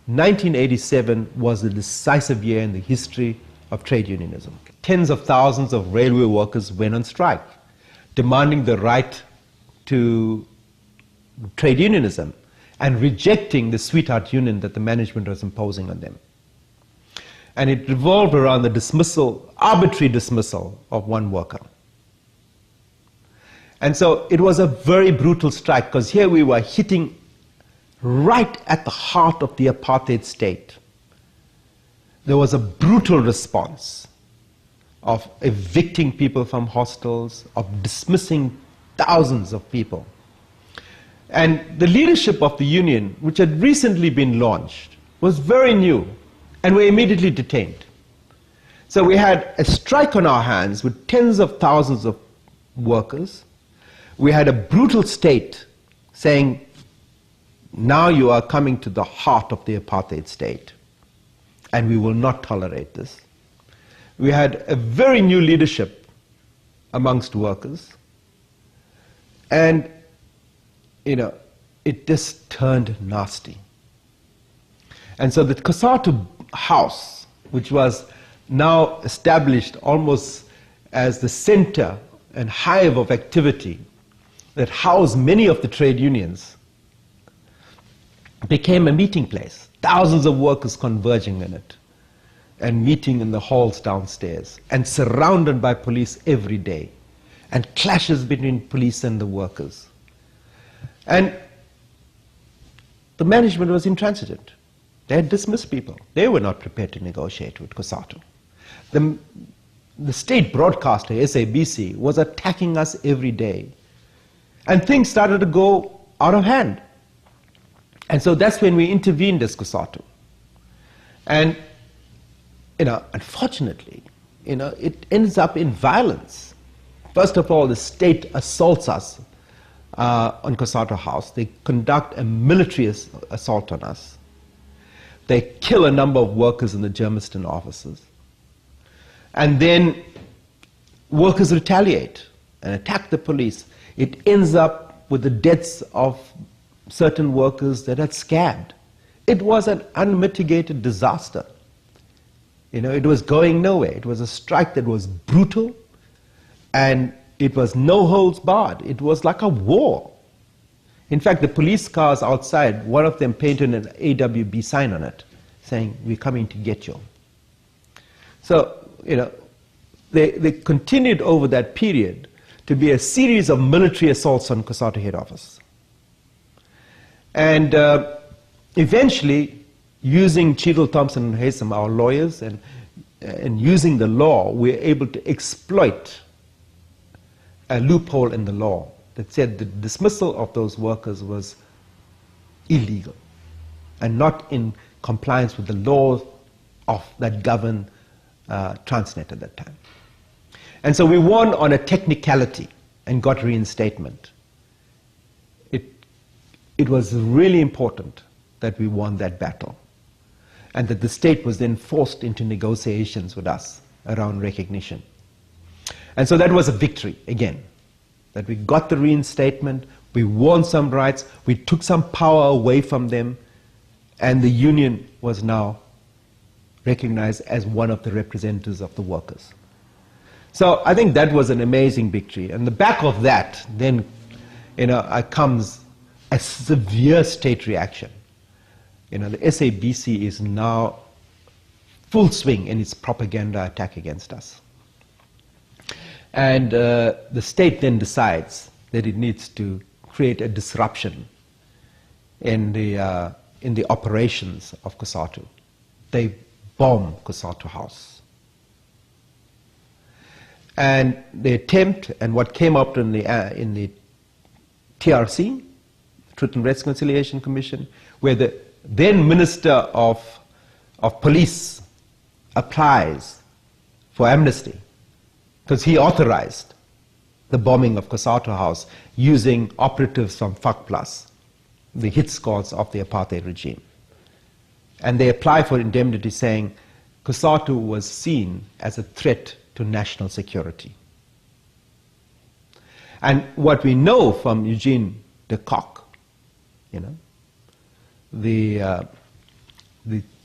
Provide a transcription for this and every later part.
1987 was a decisive year in the history of trade unionism. Tens of thousands of railway workers went on strike, demanding the right to trade unionism and rejecting the sweetheart union that the management was imposing on them. And it revolved around the dismissal, arbitrary dismissal of one worker. And so it was a very brutal strike, because here we were hitting right at the heart of the apartheid state. There was a brutal response of evicting people from hostels, of dismissing thousands of people. And the leadership of the union, which had recently been launched, was very new and were immediately detained. So we had a strike on our hands with tens of thousands of workers. We had a brutal state saying, now you are coming to the heart of the apartheid state, and we will not tolerate this. We had a very new leadership amongst workers, and it just turned nasty. And so the COSATU House, which was now established almost as the center and hive of activity that housed many of the trade unions, became a meeting place. Thousands of workers converging in it and meeting in the halls downstairs and surrounded by police every day, and clashes between police and the workers. And the management was intransigent. They had dismissed people. They were not prepared to negotiate with COSATU. The state broadcaster, SABC, was attacking us every day. And things started to go out of hand. And so that's when we intervened as COSATU. And, unfortunately, it ends up in violence. First of all, the state assaults us on COSATU House. They conduct a military assault on us. They kill a number of workers in the Germiston offices. And then workers retaliate and attack the police. It ends up with the deaths of certain workers that had scabbed. It was an unmitigated disaster. It was going nowhere. It was a strike that was brutal, and it was no holds barred. It was like a war. In fact, the police cars outside, one of them painted an AWB sign on it, saying, "We're coming to get you." So, they continued over that period to be a series of military assaults on COSATU head office. And eventually, using Cheadle, Thompson, and Haysom, our lawyers, and using the law, we were able to exploit a loophole in the law that said the dismissal of those workers was illegal and not in compliance with the laws that govern Transnet at that time. And so we won on a technicality and got reinstatement. It was really important that we won that battle, and that the state was then forced into negotiations with us around recognition. And so that was a victory, again, that we got the reinstatement, we won some rights, we took some power away from them, and the union was now recognized as one of the representatives of the workers. So I think that was an amazing victory. And the back of that, then, comes a severe state reaction. The SABC is now full swing in its propaganda attack against us. And the state then decides that it needs to create a disruption in the operations of COSATU. They bomb COSATU House. And the attempt, and what came up in the TRC, Truth and Reconciliation Commission, where the then Minister of Police applies for amnesty, because he authorized the bombing of COSATU House using operatives from FAC+, the hit squads of the apartheid regime. And they apply for indemnity, saying COSATU was seen as a threat to national security. And what we know from Eugene de Kock, the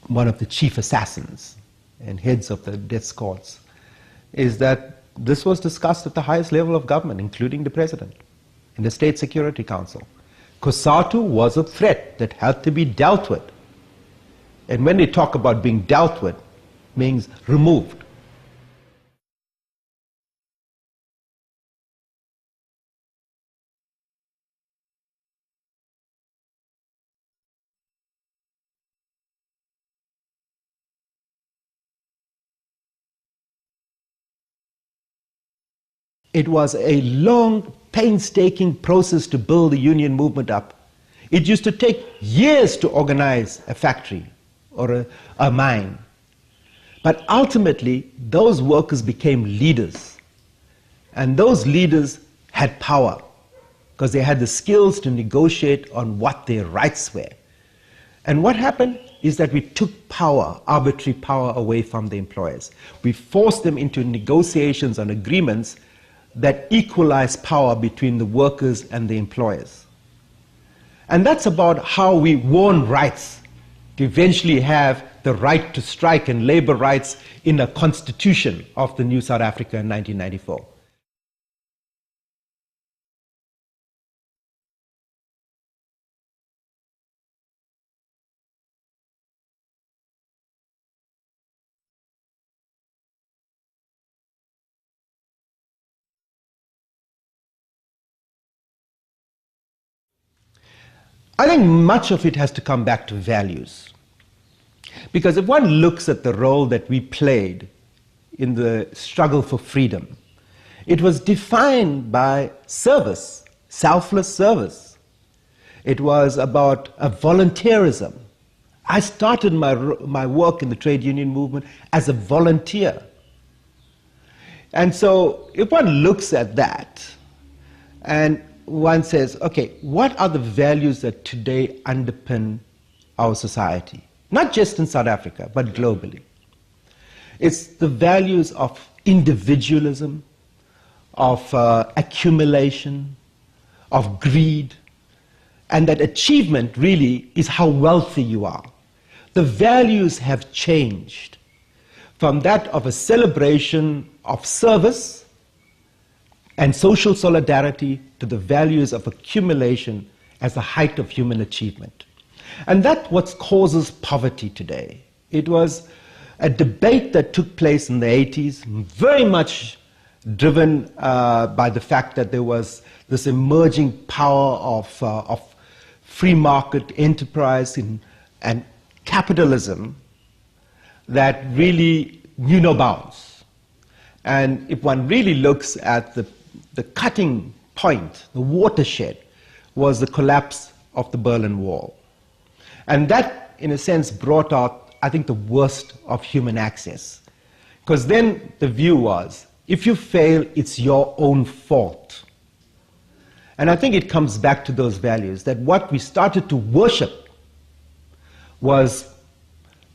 one of the chief assassins and heads of the death squads, is that this was discussed at the highest level of government, including the president, in the State Security Council. COSATU was a threat that had to be dealt with. And when they talk about being dealt with, means removed. It was a long, painstaking process to build the union movement up. It used to take years to organize a factory or a mine. But ultimately, those workers became leaders. And those leaders had power because they had the skills to negotiate on what their rights were. And what happened is that we took power, arbitrary power, away from the employers. We forced them into negotiations on agreements that equalize power between the workers and the employers. And that's about how we won rights to eventually have the right to strike and labor rights in the constitution of the new South Africa in 1994. I think much of it has to come back to values. Because if one looks at the role that we played in the struggle for freedom, it was defined by service, selfless service. It was about a volunteerism. I started my work in the trade union movement as a volunteer. And so if one looks at that and one says, okay, what are the values that today underpin our society? Not just in South Africa, but globally. It's the values of individualism, of accumulation, of greed, and that achievement really is how wealthy you are. The values have changed from that of a celebration of service and social solidarity to the values of accumulation as the height of human achievement. And that's what causes poverty today. It was a debate that took place in the 80s, very much driven by the fact that there was this emerging power of free market enterprise and capitalism that really knew no bounds. And if one really looks at the cutting point, the watershed, was the collapse of the Berlin Wall. And that, in a sense, brought out, I think, the worst of human access. Because then the view was, if you fail, it's your own fault. And I think it comes back to those values, that what we started to worship was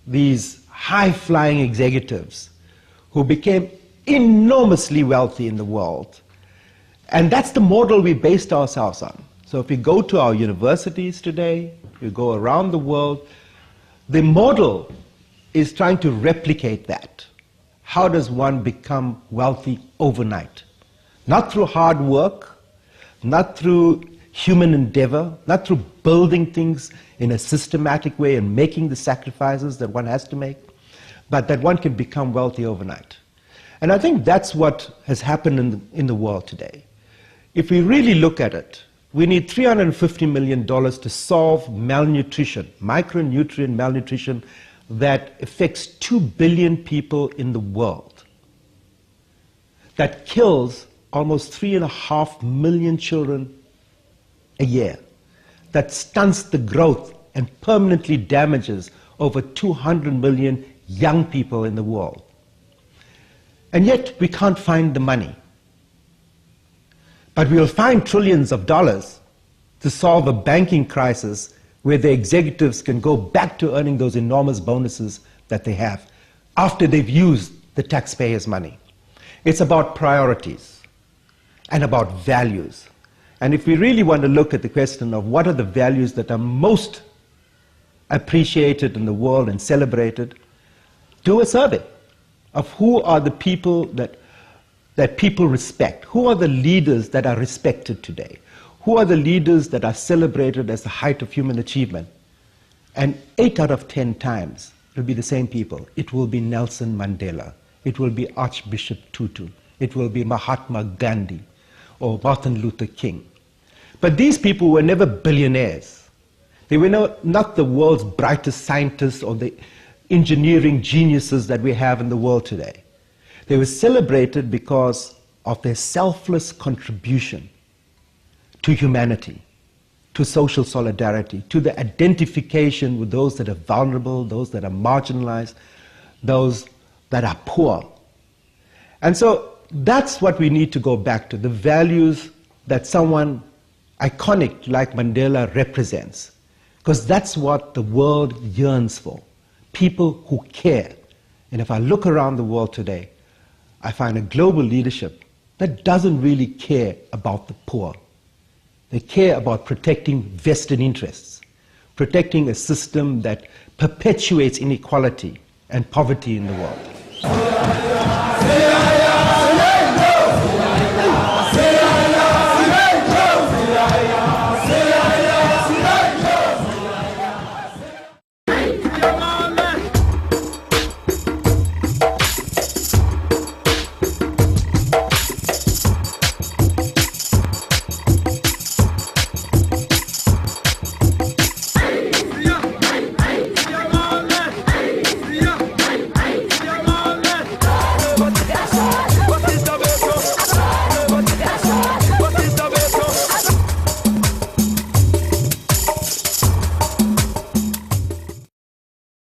these high-flying executives who became enormously wealthy in the world. And that's the model we based ourselves on. So if we go to our universities today, you go around the world, the model is trying to replicate that. How does one become wealthy overnight? Not through hard work, not through human endeavor, not through building things in a systematic way and making the sacrifices that one has to make, but that one can become wealthy overnight. And I think that's what has happened in the world today. If we really look at it, we need $350 million to solve malnutrition, micronutrient malnutrition that affects 2 billion people in the world. That kills almost 3.5 million children a year. That stunts the growth and permanently damages over 200 million young people in the world. And yet we can't find the money. But we'll find trillions of dollars to solve a banking crisis where the executives can go back to earning those enormous bonuses that they have after they've used the taxpayers' money. It's about priorities and about values. And if we really want to look at the question of what are the values that are most appreciated in the world and celebrated, do a survey of who are the people that people respect. Who are the leaders that are respected today? Who are the leaders that are celebrated as the height of human achievement? And 8 out of 10 times, it will be the same people. It will be Nelson Mandela. It will be Archbishop Tutu. It will be Mahatma Gandhi or Martin Luther King. But these people were never billionaires. They were not the world's brightest scientists or the engineering geniuses that we have in the world today. They were celebrated because of their selfless contribution to humanity, to social solidarity, to the identification with those that are vulnerable, those that are marginalized, those that are poor. And so that's what we need to go back to, the values that someone iconic like Mandela represents, because that's what the world yearns for, people who care. And if I look around the world today, I find a global leadership that doesn't really care about the poor. They care about protecting vested interests, protecting a system that perpetuates inequality and poverty in the world.